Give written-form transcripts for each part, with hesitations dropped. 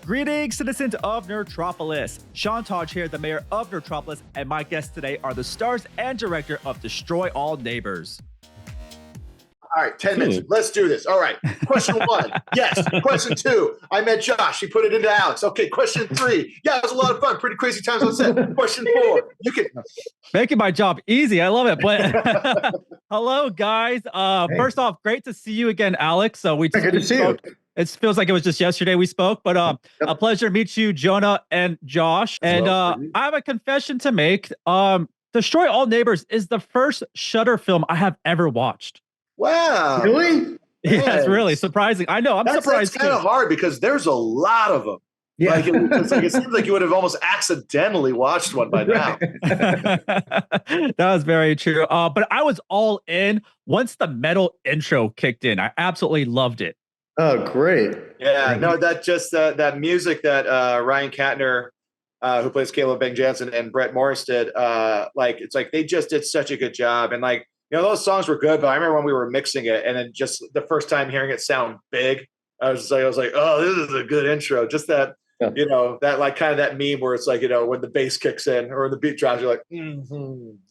Greetings, citizens of Nerdtropolis. Sean Taj here, the mayor of Nerdtropolis, and my guests today are the stars and director of Destroy All Neighbors. All right, 10 minutes. Let's do this. All right. Question 1. Yes. Question 2. I met Josh. He put it into Alex. Okay. Question 3. Yeah, it was a lot of fun. Pretty crazy times on set. Question 4. You can making my job easy. I love it. But hello, guys. Hey. First off, great to see you again, Alex. So we good to see you. It feels like it was just yesterday we spoke, but a pleasure to meet you, Jonah and Josh. And I have a confession to make. Destroy All Neighbors is the first Shudder film I have ever watched. Wow. Really? Yeah, it's really surprising. I know. I'm surprised. That's kind of hard because there's a lot of them. Yeah. It seems like you would have almost accidentally watched one by now. That was very true. But I was all in once the metal intro kicked in. I absolutely loved it. Oh, great. Yeah, no, that just that music that Ryan Katner, who plays Caleb Bang Jansen, and Brett Morris did, it's like they just did such a good job. And like, you know, those songs were good, but I remember when we were mixing it and then just the first time hearing it sound big, I was like, oh, this is a good intro. Just that, you know, that like kind of that meme where it's like, you know, when the bass kicks in or the beat drops, you're like, you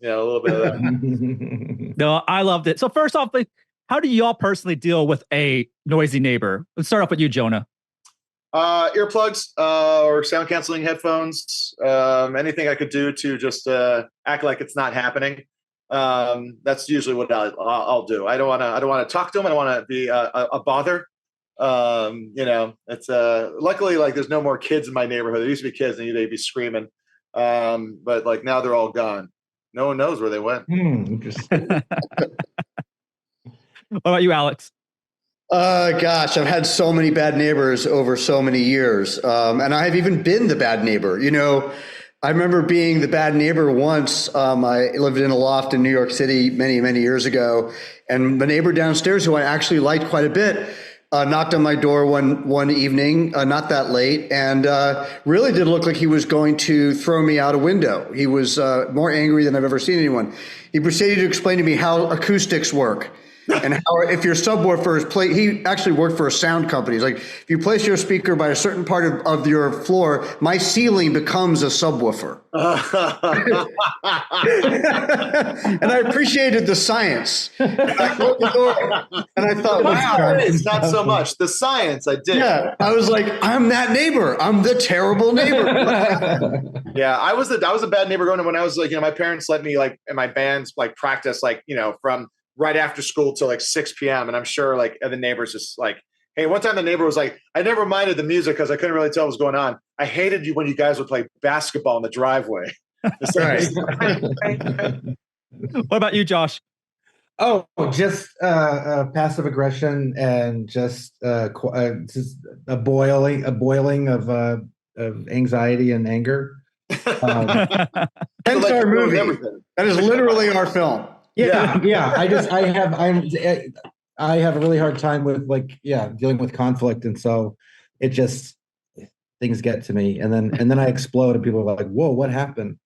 know, a little bit of that. No, I loved it. So first off, like, how do y'all personally deal with a noisy neighbor? Let's start off with you, Jonah. Earplugs or sound canceling headphones. Anything I could do to just act like it's not happening. That's usually what I'll do. I don't want to talk to them. I don't want to be a bother. You know, it's luckily like there's no more kids in my neighborhood. There used to be kids and they'd be screaming. But like now they're all gone. No one knows where they went. Interesting. What about you, Alex? Gosh, I've had so many bad neighbors over so many years. And I have even been the bad neighbor. You know, I remember being the bad neighbor once. I lived in a loft in New York City many, many years ago. And the neighbor downstairs, who I actually liked quite a bit, knocked on my door one evening, not that late, and really did look like he was going to throw me out a window. He was more angry than I've ever seen anyone. He proceeded to explain to me how acoustics work. And how if your subwoofer is he actually worked for a sound company. He's like, if you place your speaker by a certain part of your floor, my ceiling becomes a subwoofer. And I appreciated the science. I closed the door, and I thought, wow, it's not so much the science. I did. Yeah, I was like, I'm that neighbor. I'm the terrible neighbor. Yeah, I was a bad neighbor going when I was like, you know, my parents let me like in my bands like practice like, you know, from right after school till like 6 p.m. And I'm sure like the neighbors just like, hey, one time the neighbor was like, I never minded the music because I couldn't really tell what was going on. I hated you when you guys would play basketball in the driveway. What about you, Josh? Oh, just passive aggression and just a boiling of anxiety and anger. 10-star movie. That is literally our film. Yeah. I have a really hard time with dealing with conflict, and so it just things get to me, and then I explode, and people are like, "Whoa, what happened?"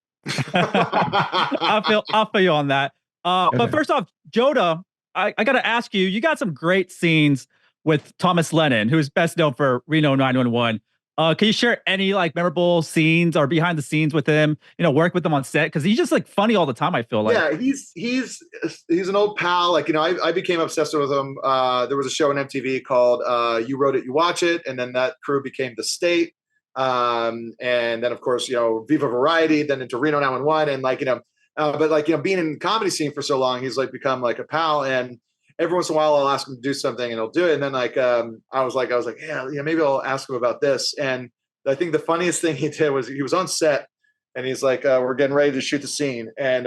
I'll feel you on that. But first off, Jonah, I got to ask you. You got some great scenes with Thomas Lennon, who's best known for Reno 911. Can you share any like memorable scenes or behind the scenes with him? You know, work with him on set because he's just like funny all the time. I feel like. Yeah, he's an old pal. Like, you know, I became obsessed with him. There was a show on MTV called "You Wrote It, You Watch It," and then that crew became The State. And then of course, you know, Viva Variety, then into Reno 911, and like, you know, but like, you know, being in the comedy scene for so long, he's like become like a pal. And every once in a while I'll ask him to do something and he'll do it. And then like, I was like, yeah, maybe I'll ask him about this. And I think the funniest thing he did was he was on set and he's like, we're getting ready to shoot the scene. And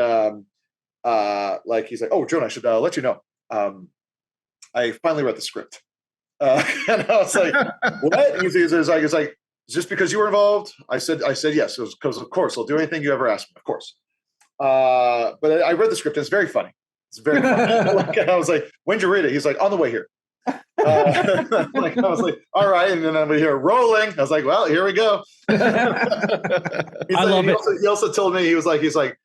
like, he's like, oh, Jonah, I should let you know. I finally read the script. And I was like, what? He's like, just because you were involved? I said, yes. It was because of course I'll do anything you ever ask me, of course. But I read the script and it's very funny. It's very funny. Like, I was like, when'd you read it? He's like, on the way here. Like, I was like, all right. And then we hear rolling. I was like, well, here we go. He also told me, he's like,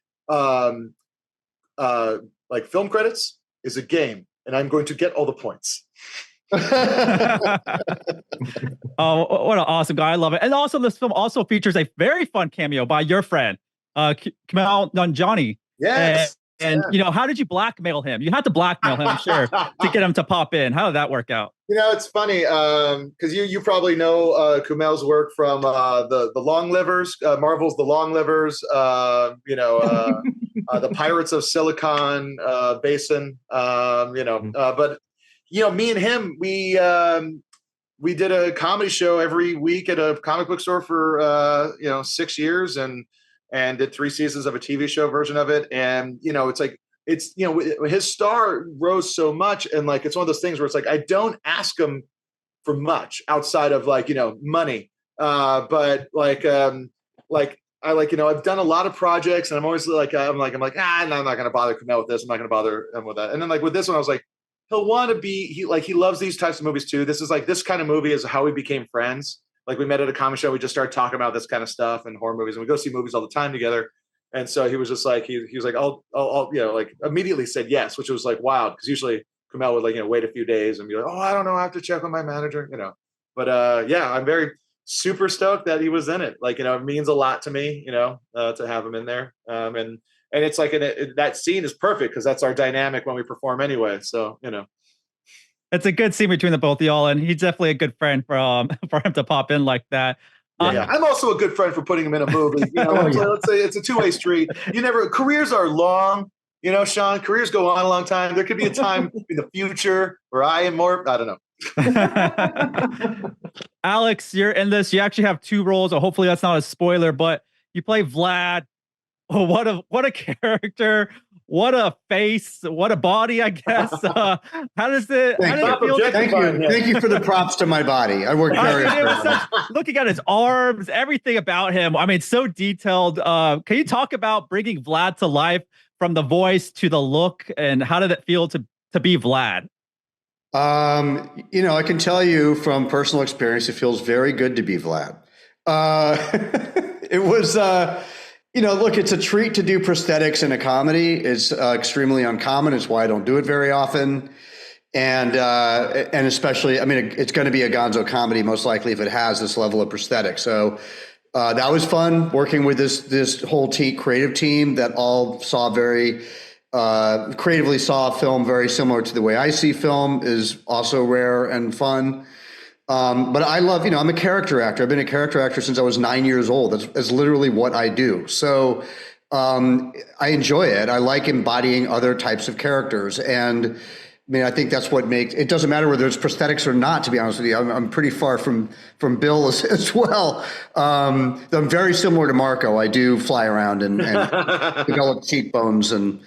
film credits is a game and I'm going to get all the points. Oh, what an awesome guy! I love it. And also, this film also features a very fun cameo by your friend, Kumail Nanjiani. Yes. And you know, how did you blackmail him? You had to blackmail him, I'm sure, to get him to pop in. How did that work out? You know, it's funny because you probably know Kumail's work from the Long Livers, Marvel's The Long Livers. The Pirates of Silicon Basin. But me and him, we did a comedy show every week at a comic book store for 6 years and did 3 seasons of a TV show version of it. And his star rose so much, and like it's one of those things where it's like I don't ask him for much outside of money, but I've done a lot of projects, and I'm always no, I'm not going to bother Kumail with this. I'm not going to bother him with that. And then with this one, I was like, he'll want to be he loves these types of movies too. This is this kind of movie is how we became friends. Like we met at a comedy show, we just started talking about this kind of stuff and horror movies, and we go see movies all the time together. And so he was just like, he was like, I'll immediately said yes, which was like wild. Cause usually Kumail would wait a few days and be like, oh, I don't know. I have to check with my manager, but I'm very super stoked that he was in it. It means a lot to me, to have him in there. And it's that scene is perfect cause that's our dynamic when we perform anyway. So, It's a good scene between the both of y'all, and he's definitely a good friend for him to pop in like that. Yeah, I'm also a good friend for putting him in a movie. Let's say it's a two-way street. Careers are long, Sean, careers go on a long time. There could be a time in the future where I am more, I don't know. Alex, you're in this. You actually have 2 roles, so hopefully that's not a spoiler, but you play Vlad. Oh, what a character. What a face, what a body, I guess. How does it feel? Thank you for the props to my body. I worked very hard. Looking at his arms, everything about him. I mean, so detailed. Can you talk about bringing Vlad to life from the voice to the look, and how did it feel to be Vlad? I can tell you from personal experience, it feels very good to be Vlad. It was look, it's a treat to do prosthetics in a comedy. It's extremely uncommon. It's why I don't do it very often. And especially, it's going to be a gonzo comedy, most likely, if it has this level of prosthetics. So that was fun working with this whole creative team that all saw creatively saw a film very similar to the way I see film is also rare and fun. But I love, I'm a character actor. I've been a character actor since I was 9 years old. That's literally what I do. So I enjoy it. I like embodying other types of characters. And I think that's what makes it. Doesn't matter whether it's prosthetics or not, to be honest with you. I'm pretty far from Bill as well. I'm very similar to Marco. I do fly around and develop cheekbones and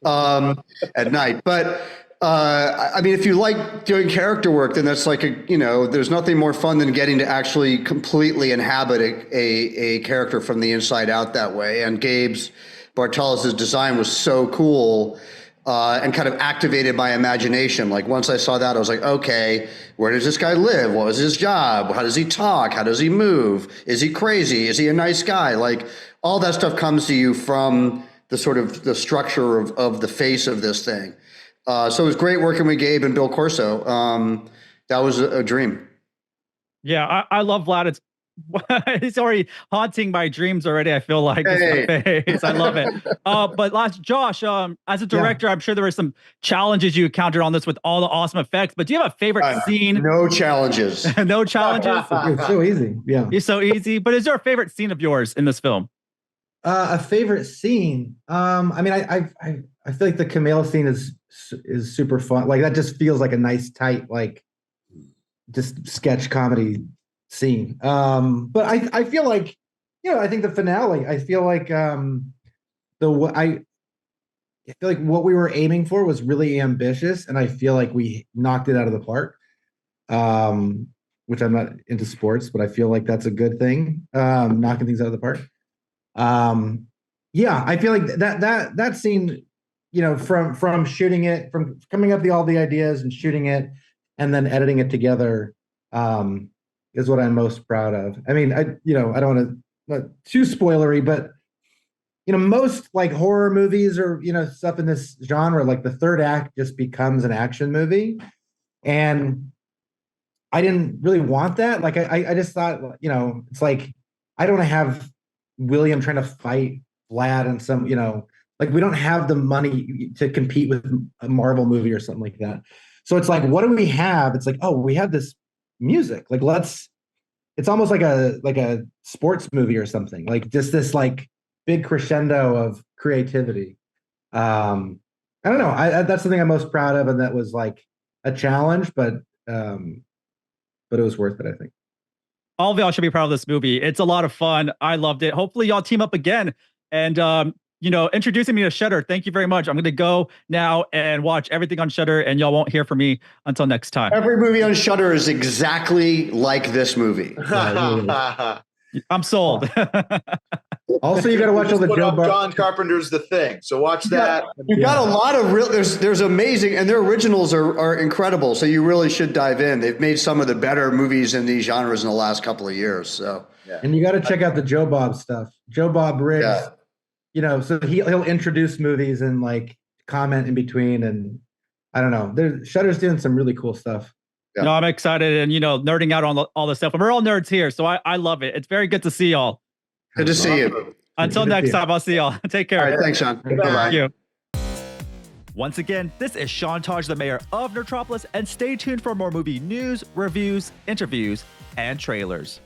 at night. But if you like doing character work, then that's there's nothing more fun than getting to actually completely inhabit a character from the inside out that way. And Gabe's Barteles' design was so cool and kind of activated my imagination. Like once I saw that, I was like, okay, where does this guy live? What was his job? How does he talk? How does he move? Is he crazy? Is he a nice guy? Like all that stuff comes to you from the sort of the structure of the face of this thing. So it was great working with Gabe and Bill Corso. That was a dream. Yeah, I love Vlad. It's already haunting my dreams already. I feel like face. I love it. But Josh, as a director, I'm sure there were some challenges you encountered on this with all the awesome effects. But do you have a favorite scene? No challenges. No challenges. It's so easy. Yeah, it's so easy. But is there a favorite scene of yours in this film? A favorite scene. I feel like the Kumail scene is super fun. Like that just feels like a nice, tight, just sketch comedy scene. But I feel like, I think the finale, I feel like I feel like what we were aiming for was really ambitious, and I feel like we knocked it out of the park. Which I'm not into sports, but I feel like that's a good thing. Knocking things out of the park. I feel like that scene, from shooting it, from coming up with all the ideas and shooting it and then editing it together, is what I'm most proud of. I don't want to not too spoilery, but most horror movies or stuff in this genre, the third act just becomes an action movie. And I didn't really want that. Like I just thought, you know, it's like I don't have William trying to fight Vlad and some, you know, like we don't have the money to compete with a Marvel movie or something like that. So it's like, what do we have? It's like, oh, we have this music. Like it's almost like a sports movie or something. Like just this like big crescendo of creativity. I don't know. That's something I'm most proud of, and that was like a challenge, but it was worth it, I think. All of y'all should be proud of this movie. It's a lot of fun. I loved it. Hopefully y'all team up again. And introducing me to Shudder. Thank you very much. I'm going to go now and watch everything on Shudder, and y'all won't hear from me until next time. Every movie on Shudder is exactly like this movie. I'm sold. Also, you got to watch all the John Carpenter's The Thing. So watch that. You got a lot of real. There's amazing, and their originals are incredible. So you really should dive in. They've made some of the better movies in these genres in the last couple of years. So and you got to check out the Joe Bob stuff. Joe Bob Riggs. Yeah. You know, so he'll introduce movies and like comment in between, and I don't know. Shudder's doing some really cool stuff. Yeah. No, I'm excited and nerding out on all this stuff. And we're all nerds here, so I love it. It's very good to see y'all. Good to see you. Until next time, I'll see y'all. Take care. All right, thanks, Sean. Bye-bye. Thank you. Once again, this is Sean Taj, the mayor of Nerdtropolis, and stay tuned for more movie news, reviews, interviews, and trailers.